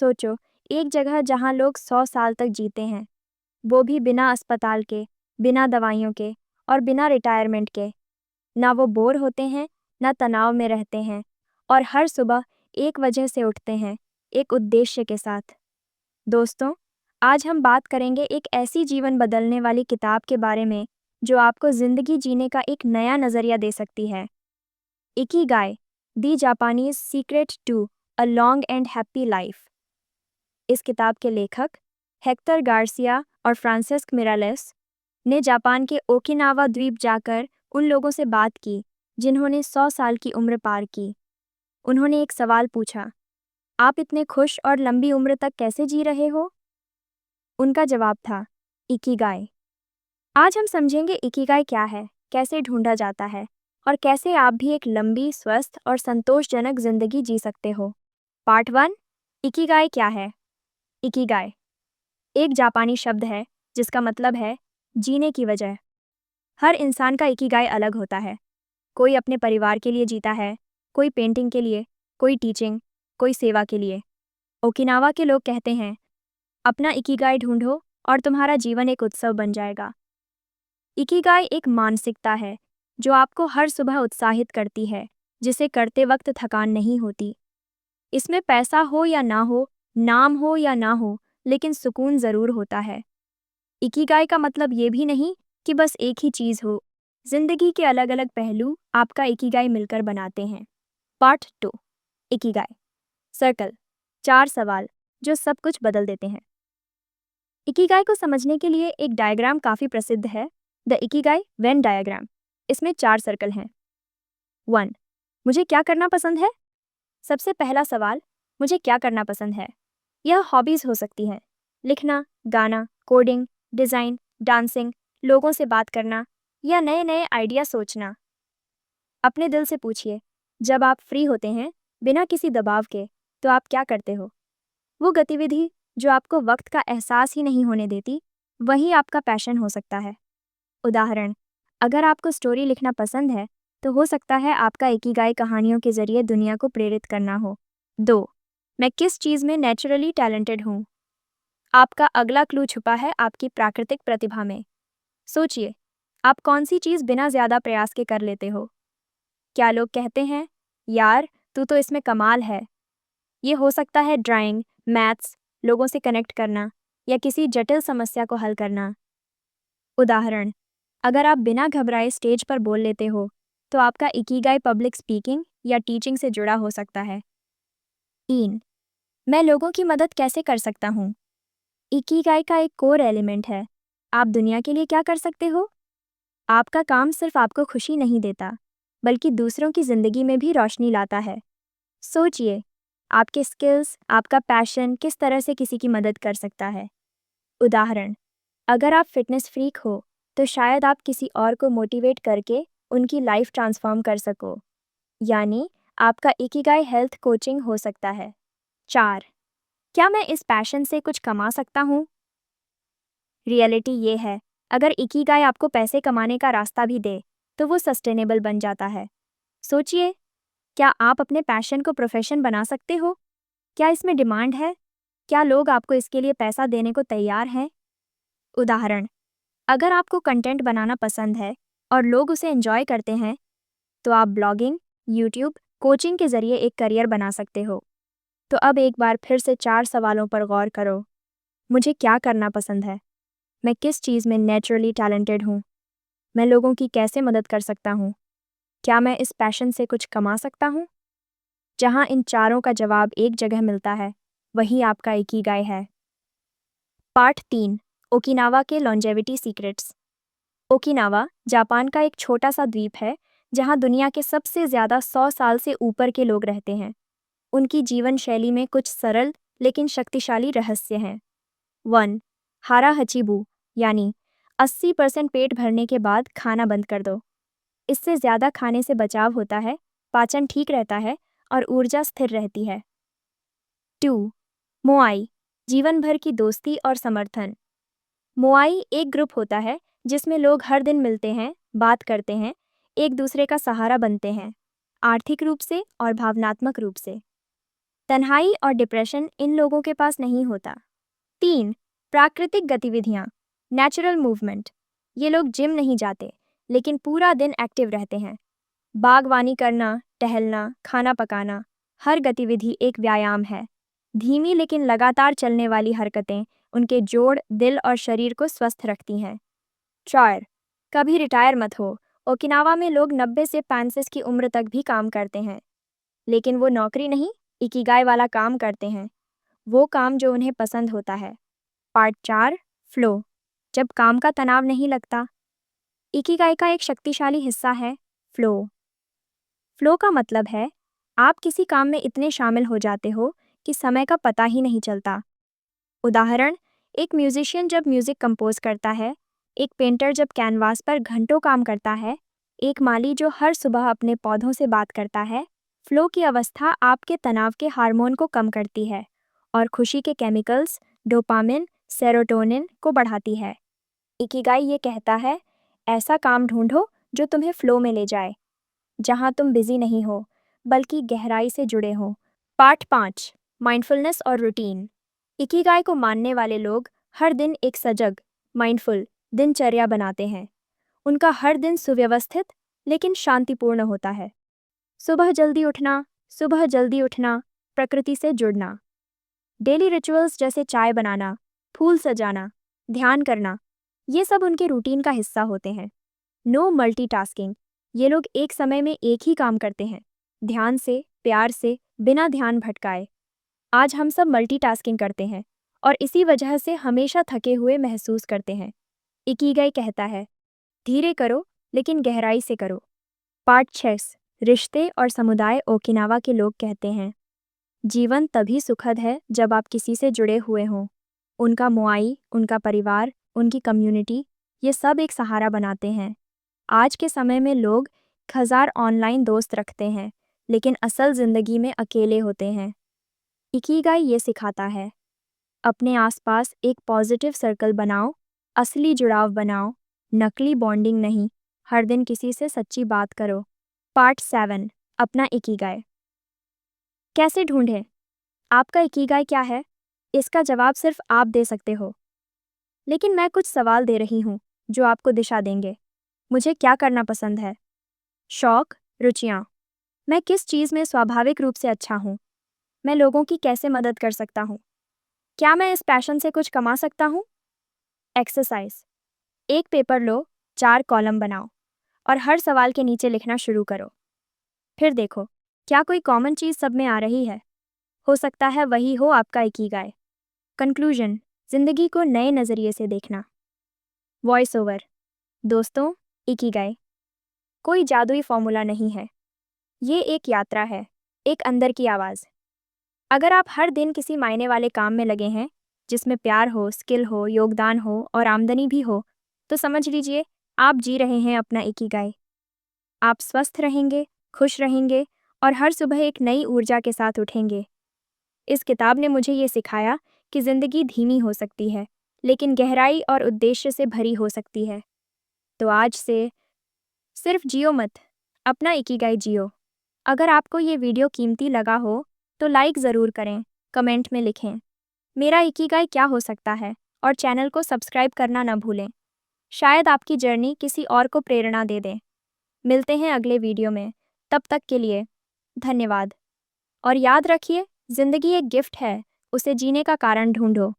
सोचो, एक जगह जहाँ लोग 100 साल तक जीते हैं, वो भी बिना अस्पताल के, बिना दवाइयों के और बिना रिटायरमेंट के। ना वो बोर होते हैं, ना तनाव में रहते हैं, और हर सुबह एक वजह से उठते हैं, एक उद्देश्य के साथ। दोस्तों, आज हम बात करेंगे एक ऐसी जीवन बदलने वाली किताब के बारे में जो आपको ज़िंदगी जीने का एक नया नज़रिया दे सकती है। Ikigai, the Japanese secret to a long and happy life. इस किताब के लेखक हेक्टर गार्सिया और फ्रांसिस्क मिरालेस ने जापान के ओकिनावा द्वीप जाकर उन लोगों से बात की जिन्होंने 100 साल की उम्र पार की। उन्होंने एक सवाल पूछा, आप इतने खुश और लंबी उम्र तक कैसे जी रहे हो? उनका जवाब था, इकिगाई। आज हम समझेंगे इकिगाई क्या है, कैसे ढूंढा जाता है और कैसे आप भी एक लंबी, स्वस्थ और संतोषजनक जिंदगी जी सकते हो। पार्ट 1, इकिगाई क्या है? इकिगाई एक जापानी शब्द है जिसका मतलब है जीने की वजह। हर इंसान का इकिगाई अलग होता है। कोई अपने परिवार के लिए जीता है, कोई पेंटिंग के लिए, कोई टीचिंग, कोई सेवा के लिए। ओकिनावा के लोग कहते हैं, अपना इकिगाई ढूंढो और तुम्हारा जीवन एक उत्सव बन जाएगा। इकिगाई एक मानसिकता है जो आपको हर सुबह उत्साहित करती है, जिसे करते वक्त थकान नहीं होती। इसमें पैसा हो या ना हो, नाम हो या ना हो, लेकिन सुकून ज़रूर होता है। इकिगाई का मतलब ये भी नहीं कि बस एक ही चीज़ हो। जिंदगी के अलग अलग पहलू आपका इकिगाई मिलकर बनाते हैं। पार्ट 2, इकिगाई सर्कल, 4 सवाल जो सब कुछ बदल देते हैं। इकिगाई को समझने के लिए एक डायग्राम काफ़ी प्रसिद्ध है, द इकिगाई वेन डायग्राम। इसमें 4 सर्कल हैं। 1, मुझे क्या करना पसंद है? सबसे पहला सवाल, मुझे क्या करना पसंद है? यह हॉबीज़ हो सकती हैं, लिखना, गाना, कोडिंग, डिज़ाइन, डांसिंग, लोगों से बात करना या नए नए आइडिया सोचना। अपने दिल से पूछिए, जब आप फ्री होते हैं, बिना किसी दबाव के, तो आप क्या करते हो? वो गतिविधि जो आपको वक्त का एहसास ही नहीं होने देती, वही आपका पैशन हो सकता है। उदाहरण, अगर आपको स्टोरी लिखना पसंद है, तो हो सकता है आपका इकिगाई कहानियों के जरिए दुनिया को प्रेरित करना हो। 2, मैं किस चीज़ में नेचुरली टैलेंटेड हूँ? आपका अगला क्लू छुपा है आपकी प्राकृतिक प्रतिभा में। सोचिए, आप कौन सी चीज़ बिना ज़्यादा प्रयास के कर लेते हो? क्या लोग कहते हैं, यार तू तो इसमें कमाल है? ये हो सकता है ड्राइंग, मैथ्स, लोगों से कनेक्ट करना या किसी जटिल समस्या को हल करना। उदाहरण, अगर आप बिना घबराए स्टेज पर बोल लेते हो, तो आपका इकिगाई पब्लिक स्पीकिंग या टीचिंग से जुड़ा हो सकता है। 3, मैं लोगों की मदद कैसे कर सकता हूँ? इकिगाई का एक कोर एलिमेंट है, आप दुनिया के लिए क्या कर सकते हो? आपका काम सिर्फ आपको खुशी नहीं देता, बल्कि दूसरों की ज़िंदगी में भी रोशनी लाता है। सोचिए, आपके स्किल्स, आपका पैशन किस तरह से किसी की मदद कर सकता है। उदाहरण, अगर आप फिटनेस फ्रीक हो, तो शायद आप किसी और को मोटिवेट करके उनकी लाइफ ट्रांसफॉर्म कर सको। यानी आपका इकिगाई हेल्थ कोचिंग हो सकता है। 4, क्या मैं इस पैशन से कुछ कमा सकता हूँ? रियलिटी ये है, अगर इकिगाई आपको पैसे कमाने का रास्ता भी दे, तो वो सस्टेनेबल बन जाता है। सोचिए, क्या आप अपने पैशन को प्रोफेशन बना सकते हो? क्या इसमें डिमांड है? क्या लोग आपको इसके लिए पैसा देने को तैयार हैं? उदाहरण, अगर आपको कंटेंट बनाना पसंद है और लोग उसे एंजॉय करते हैं, तो आप ब्लॉगिंग, यूट्यूब, कोचिंग के जरिए एक करियर बना सकते हो। तो अब एक बार फिर से 4 सवालों पर गौर करो। मुझे क्या करना पसंद है? मैं किस चीज़ में नेचुरली टैलेंटेड हूँ? मैं लोगों की कैसे मदद कर सकता हूँ? क्या मैं इस पैशन से कुछ कमा सकता हूँ? जहाँ इन चारों का जवाब एक जगह मिलता है, वही आपका इकिगाई है। पार्ट 3, ओकिनावा के लॉन्जेविटी सीक्रेट्स। ओकिनावा जापान का एक छोटा सा द्वीप है जहाँ दुनिया के सबसे ज़्यादा 100 साल से ऊपर के लोग रहते हैं। उनकी जीवन शैली में कुछ सरल लेकिन शक्तिशाली रहस्य हैं। 1, हारा हचिबू, यानी 80% पेट भरने के बाद खाना बंद कर दो। इससे ज़्यादा खाने से बचाव होता है, पाचन ठीक रहता है और ऊर्जा स्थिर रहती है। 2, मोआई, जीवन भर की दोस्ती और समर्थन। मोआई एक ग्रुप होता है जिसमें लोग हर दिन मिलते हैं, बात करते हैं, एक दूसरे का सहारा बनते हैं, आर्थिक रूप से और भावनात्मक रूप से। तन्हाई और डिप्रेशन इन लोगों के पास नहीं होता। 3. प्राकृतिक गतिविधियाँ, नेचुरल मूवमेंट। ये लोग जिम नहीं जाते, लेकिन पूरा दिन एक्टिव रहते हैं। बागवानी करना, टहलना, खाना पकाना, हर गतिविधि एक व्यायाम है। धीमी लेकिन लगातार चलने वाली हरकतें उनके जोड़, दिल और शरीर को स्वस्थ रखती हैं। 4. कभी रिटायर मत हो। ओकिनावा में लोग 90 से 65 की उम्र तक भी काम करते हैं, लेकिन वो नौकरी नहीं, इकिगाई वाला काम करते हैं। वो काम जो उन्हें पसंद होता है। Part 4, flow. जब काम का तनाव नहीं लगता। इकिगाई का एक शक्तिशाली हिस्सा है फ्लो। फ्लो का मतलब है आप किसी काम में इतने शामिल हो जाते हो कि समय का पता ही नहीं चलता। उदाहरण, एक म्यूजिशियन जब म्यूजिक कंपोज करता है, एक पेंटर जब कैनवास पर घंटों काम करता है, एक माली जो हर सुबह अपने पौधों से बात करता है। फ्लो की अवस्था आपके तनाव के हार्मोन को कम करती है और खुशी के केमिकल्स डोपामिन, सेरोटोनिन को बढ़ाती है। इकिगाई ये कहता है, ऐसा काम ढूंढो जो तुम्हें फ्लो में ले जाए, जहां तुम बिजी नहीं हो बल्कि गहराई से जुड़े हो। पार्ट 5, माइंडफुलनेस और रूटीन। इकिगाई को मानने वाले लोग हर दिन एक सजग, माइंडफुल दिनचर्या बनाते हैं। उनका हर दिन सुव्यवस्थित लेकिन शांतिपूर्ण होता है। सुबह जल्दी उठना, प्रकृति से जुड़ना। डेली रिचुअल्स जैसे चाय बनाना, फूल सजाना, ध्यान करना, ये सब उनके रूटीन का हिस्सा होते हैं। No multitasking. ये लोग एक समय में एक ही काम करते हैं, ध्यान से, प्यार से, बिना ध्यान भटकाए। आज हम सब मल्टीटास्किंग करते हैं और इसी वजह से हमेशा थके हुए महसूस करते हैं। इकिगाई कहता है, धीरे करो लेकिन गहराई से करो। पार्ट 6, रिश्ते और समुदाय। ओकिनावा के लोग कहते हैं, जीवन तभी सुखद है जब आप किसी से जुड़े हुए हों। उनका मोआई, उनका परिवार, उनकी कम्युनिटी, ये सब एक सहारा बनाते हैं। आज के समय में लोग 1000 ऑनलाइन दोस्त रखते हैं, लेकिन असल ज़िंदगी में अकेले होते हैं। इकिगाई ये सिखाता है, अपने आसपास एक पॉजिटिव सर्कल बनाओ, असली जुड़ाव बनाओ, नकली बॉन्डिंग नहीं। हर दिन किसी से सच्ची बात करो। पार्ट 7, अपना इकिगाई। कैसे ढूंढें? आपका इकिगाई क्या है? इसका जवाब सिर्फ आप दे सकते हो। लेकिन मैं कुछ सवाल दे रही हूँ जो आपको दिशा देंगे। मुझे क्या करना पसंद है? शौक, रुचियाँ। मैं किस चीज़ में स्वाभाविक रूप से अच्छा हूँ? मैं लोगों की कैसे मदद कर सकता हूँ? क्या मैं इस पैशन से कुछ कमा सकता हूँ? एक्सरसाइज। एक पेपर लो, 4 कॉलम बनाओ और हर सवाल के नीचे लिखना शुरू करो। फिर देखो, क्या कोई कॉमन चीज़ सब में आ रही है? हो सकता है वही हो आपका इकिगाई। कंक्लूजन, जिंदगी को नए नज़रिए से देखना। Voice over. दोस्तों, इकिगाई कोई जादुई फॉर्मूला नहीं है। ये एक यात्रा है, एक अंदर की आवाज़। अगर आप हर दिन किसी मायने वाले काम में लगे हैं, जिसमें प्यार हो, स्किल हो, योगदान हो और आमदनी भी हो, तो समझ लीजिए आप जी रहे हैं अपना इकिगाई। आप स्वस्थ रहेंगे, खुश रहेंगे और हर सुबह एक नई ऊर्जा के साथ उठेंगे। इस किताब ने मुझे ये सिखाया कि ज़िंदगी धीमी हो सकती है, लेकिन गहराई और उद्देश्य से भरी हो सकती है। तो आज से सिर्फ जियो मत, अपना इकिगाई जियो। अगर आपको ये वीडियो कीमती लगा हो तो लाइक ज़रूर करें, कमेंट में लिखें मेरा इकिगाई क्या हो सकता है, और चैनल को सब्सक्राइब करना न भूलें। शायद आपकी जर्नी किसी और को प्रेरणा दे दे। मिलते हैं अगले वीडियो में, तब तक के लिए धन्यवाद। और याद रखिए, ज़िंदगी एक गिफ्ट है, उसे जीने का कारण ढूंढो।